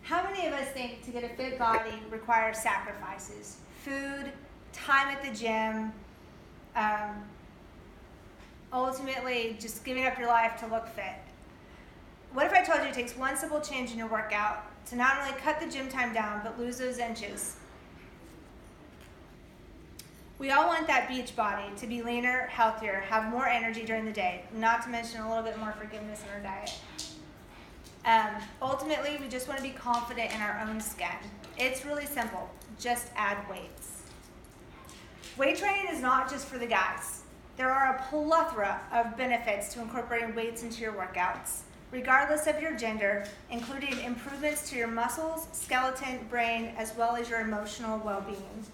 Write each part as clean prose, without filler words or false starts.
How many of us think to get a fit body requires sacrifices? Food, time at the gym, ultimately just giving up your life to look fit. What if I told you it takes one simple change in your workout to not only cut the gym time down, but lose those inches? We all want that beach body to be leaner, healthier, have more energy during the day, not to mention a little bit more forgiveness in our diet. Ultimately, we just want to be confident in our own skin. It's really simple. Just add weights. Weight training is not just for the guys. There are a plethora of benefits to incorporating weights into your workouts, regardless of your gender, including improvements to your muscles, skeleton, brain, as well as your emotional well-being.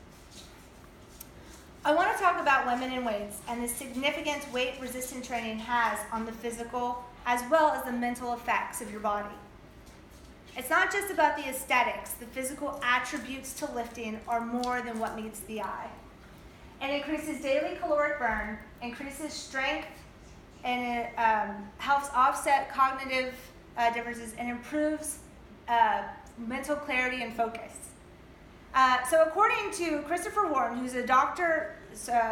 I want to talk about women and weights and the significance weight-resistant training has on the physical as well as the mental effects of your body. It's not just about the aesthetics. The physical attributes to lifting are more than what meets the eye. It increases daily caloric burn, increases strength, and it helps offset cognitive differences and improves mental clarity and focus. So according to Christopher Wharton, who's a doctor,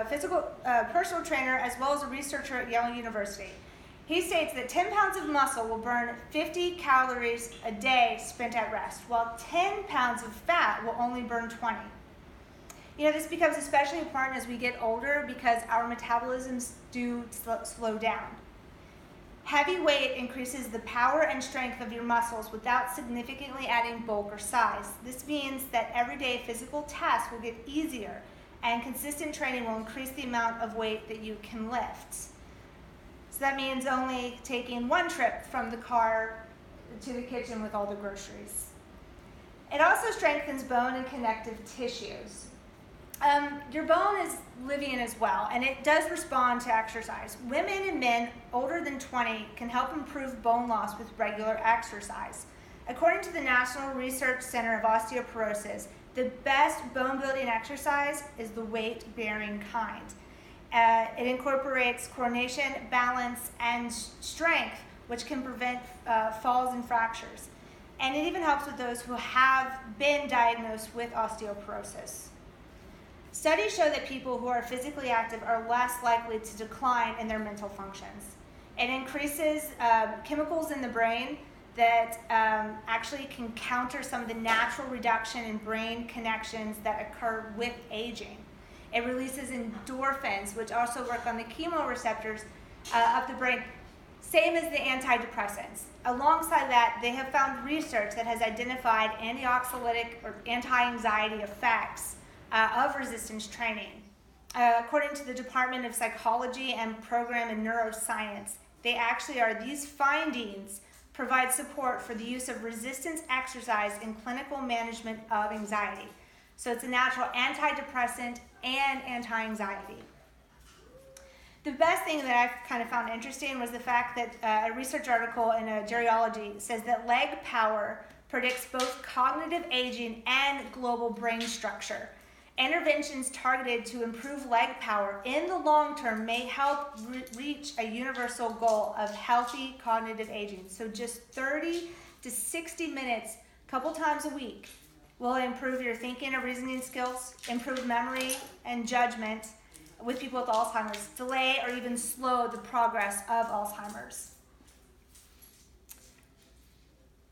physical personal trainer, as well as a researcher at Yale University, he states that 10 pounds of muscle will burn 50 calories a day spent at rest, while 10 pounds of fat will only burn 20. You know, this becomes especially important as we get older because our metabolisms do slow down. Heavy weight increases the power and strength of your muscles without significantly adding bulk or size. This means that everyday physical tasks will get easier and consistent training will increase the amount of weight that you can lift. So that means only taking one trip from the car to the kitchen with all the groceries. It also strengthens bone and connective tissues. Your bone is living as well, and it does respond to exercise. Women and men older than 20 can help improve bone loss with regular exercise. According to the National Research Center of Osteoporosis, the best bone-building exercise is the weight-bearing kind. It incorporates coordination, balance, and strength, which can prevent falls and fractures. And it even helps with those who have been diagnosed with osteoporosis. Studies show that people who are physically active are less likely to decline in their mental functions. It increases chemicals in the brain that actually can counter some of the natural reduction in brain connections that occur with aging. It releases endorphins, which also work on the chemoreceptors of the brain, same as the antidepressants. Alongside that, they have found research that has identified antioxidant or anti-anxiety effects of resistance training. According to the Department of Psychology and Program in Neuroscience, these findings provide support for the use of resistance exercise in clinical management of anxiety. So it's a natural antidepressant and anti-anxiety. The best thing that I've kind of found interesting was the fact that a research article in Geriology says that leg power predicts both cognitive aging and global brain structure. Interventions targeted to improve leg power in the long term may help reach a universal goal of healthy cognitive aging. So just 30 to 60 minutes, a couple times a week, will improve your thinking and reasoning skills, improve memory and judgment with people with Alzheimer's, delay or even slow the progress of Alzheimer's.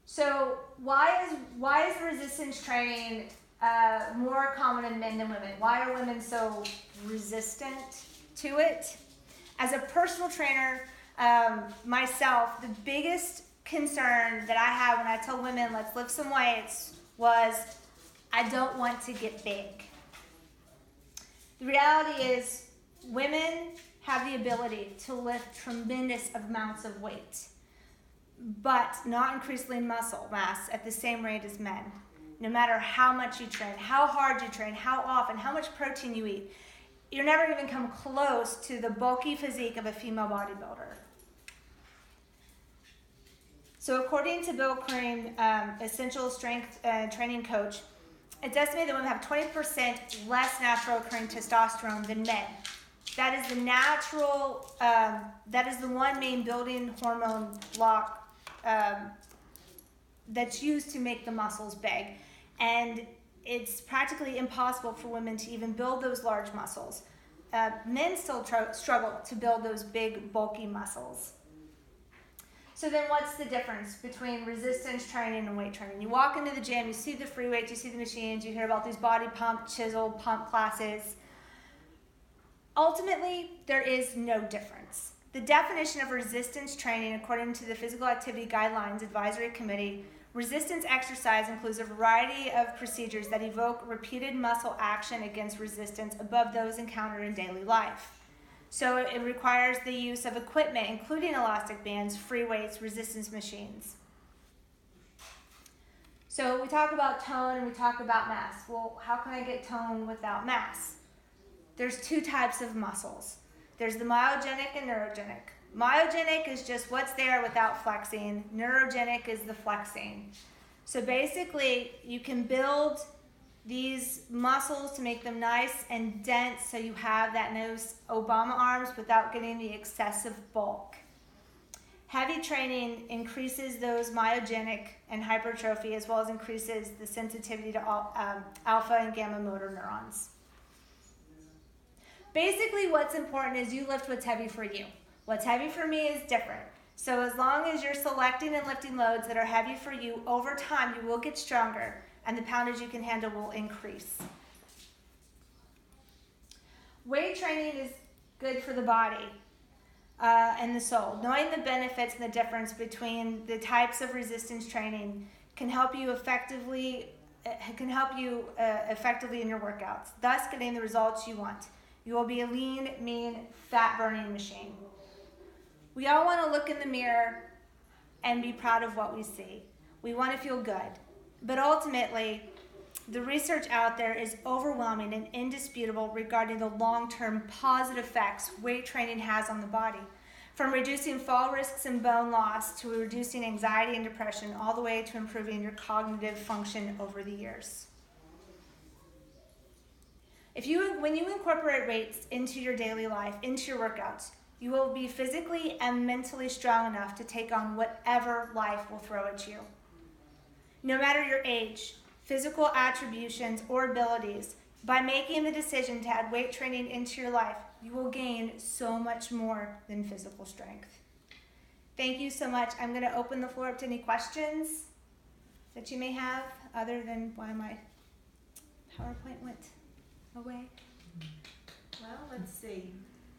So why is resistance training more common in men than women? Why are women so resistant to it? As a personal trainer myself, the biggest concern that I have when I tell women, let's lift some weights, was I don't want to get big. The reality is women have the ability to lift tremendous amounts of weight, but not increase lean muscle mass at the same rate as men. No matter how much you train, how hard you train, how often, how much protein you eat, you're never even come close to the bulky physique of a female bodybuilder. So according to Bill Cream, Essential Strength Training Coach, it's estimated that women have 20% less natural occurring testosterone than men. That is the natural, that is the one main building hormone block that's used to make the muscles big. And it's practically impossible for women to even build those large muscles. Men still struggle to build those big, bulky muscles. So then what's the difference between resistance training and weight training? You walk into the gym, you see the free weights, you see the machines, you hear about these body pump, chisel, pump classes. Ultimately, there is no difference. The definition of resistance training, according to the Physical Activity Guidelines Advisory Committee, resistance exercise includes a variety of procedures that evoke repeated muscle action against resistance above those encountered in daily life. So it requires the use of equipment, including elastic bands, free weights, resistance machines. So we talk about tone and we talk about mass. Well, how can I get tone without mass? There's two types of muscles. There's the myogenic and neurogenic. Myogenic is just what's there without flexing. Neurogenic is the flexing. So basically, you can build these muscles to make them nice and dense so you have that nose Obama arms without getting the excessive bulk. Heavy training increases those myogenic and hypertrophy, as well as increases the sensitivity to alpha and gamma motor neurons. Basically, what's important is you lift what's heavy for you. What's heavy for me is different. So as long as you're selecting and lifting loads that are heavy for you, over time you will get stronger and the poundage you can handle will increase. Weight training is good for the body and the soul. Knowing the benefits and the difference between the types of resistance training can help you effectively in your workouts, thus getting the results you want. You will be a lean, mean, fat-burning machine. We all want to look in the mirror and be proud of what we see. We want to feel good. But ultimately, the research out there is overwhelming and indisputable regarding the long-term positive effects weight training has on the body. From reducing fall risks and bone loss to reducing anxiety and depression, all the way to improving your cognitive function over the years. When you incorporate weights into your daily life, into your workouts, you will be physically and mentally strong enough to take on whatever life will throw at you. No matter your age, physical attributions, or abilities, by making the decision to add weight training into your life, you will gain so much more than physical strength. Thank you so much. I'm going to open the floor up to any questions that you may have, other than why my PowerPoint went away. Well, let's see.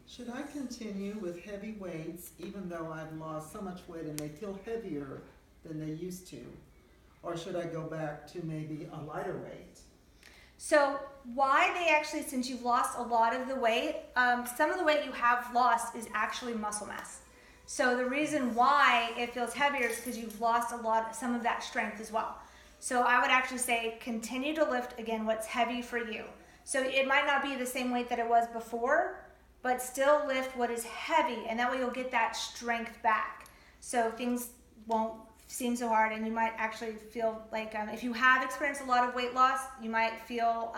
Should I continue with heavy weights even though I've lost so much weight and they feel heavier than they used to? Or should I go back to maybe a lighter weight? So why they actually, since you've lost a lot of the weight, some of the weight you have lost is actually muscle mass. So the reason why it feels heavier is because you've lost some of that strength as well. So I would actually say continue to lift, again, what's heavy for you. So it might not be the same weight that it was before, but still lift what is heavy, and that way you'll get that strength back. So things won't seem so hard, and you might actually feel like, if you have experienced a lot of weight loss, you might feel,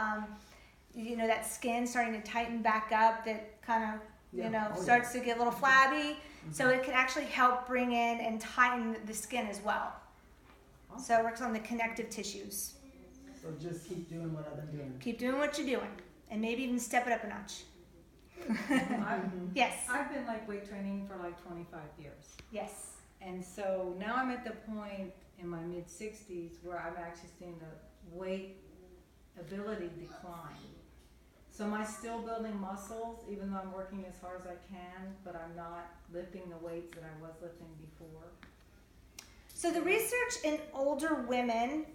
that skin starting to tighten back up, that kind of, starts to get a little flabby. Mm-hmm. So it can actually help bring in and tighten the skin as well. Awesome. So it works on the connective tissues. So just keep doing what I've been doing. Keep doing what you're doing, and maybe even step it up a notch. Yes. I've been weight training for 25 years. Yes. And so now I'm at the point in my mid-60s where I'm actually seeing the weight ability decline. So am I still building muscles even though I'm working as hard as I can, but I'm not lifting the weights that I was lifting before? So the research in older women,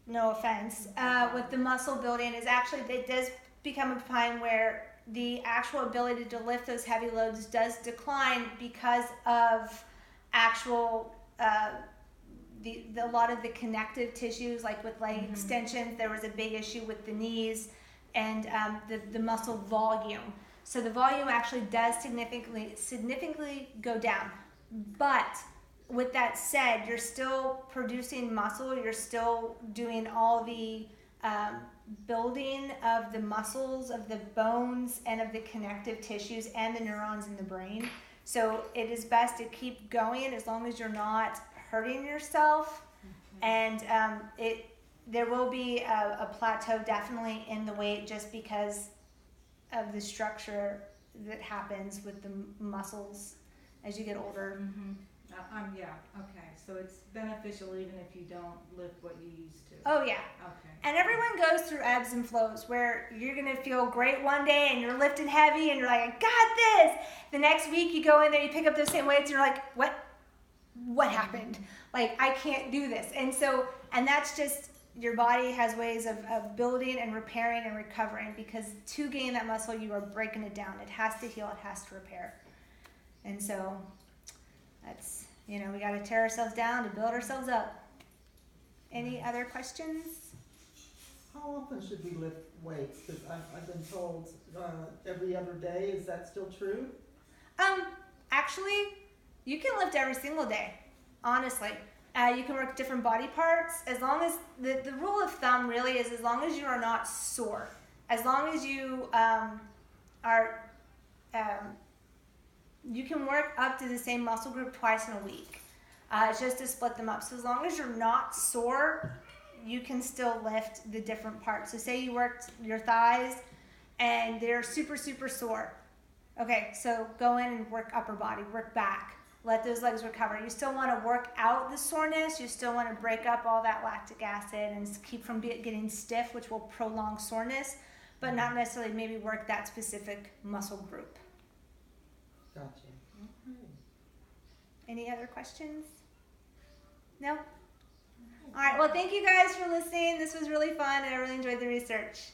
no offense, with the muscle building is actually, it does become a time where the actual ability to lift those heavy loads does decline because of actual, a lot of the connective tissues, like with leg extensions, there was a big issue with the knees and the muscle volume. So the volume actually does significantly go down. But with that said, you're still producing muscle, you're still doing all the building of the muscles, of the bones, and of the connective tissues and the neurons in the brain. So it is best to keep going as long as you're not hurting yourself. And there will be a plateau definitely in the weight just because of the structure that happens with the muscles as you get older. Yeah, okay, so it's beneficial even if you don't lift what you used to. Oh yeah. Okay. And everyone goes through ebbs and flows where you're gonna feel great one day and you're lifting heavy and you're like, I got this. The next week you go in there, you pick up those same weights and you're like, what happened? Like, I can't do this. And that's just, your body has ways of building and repairing and recovering, because to gain that muscle, you are breaking it down. It has to heal, it has to repair. And so that's, we got to tear ourselves down to build ourselves up. Any other questions? How often should we lift weights? Because I've been told every other day. Is that still true? Actually, you can lift every single day, honestly. You can work different body parts, as long as, the rule of thumb really is, as long as you are not sore, as long as you you can work up to the same muscle group twice in a week. It's just to split them up. So as long as you're not sore, you can still lift the different parts. So say you worked your thighs and they're super, super sore. Okay, so go in and work upper body, work back. Let those legs recover. You still want to work out the soreness. You still want to break up all that lactic acid and keep from getting stiff, which will prolong soreness, but not necessarily maybe work that specific muscle group. Gotcha. Okay. Any other questions? No? All right, well, thank you guys for listening. This was really fun, and I really enjoyed the research.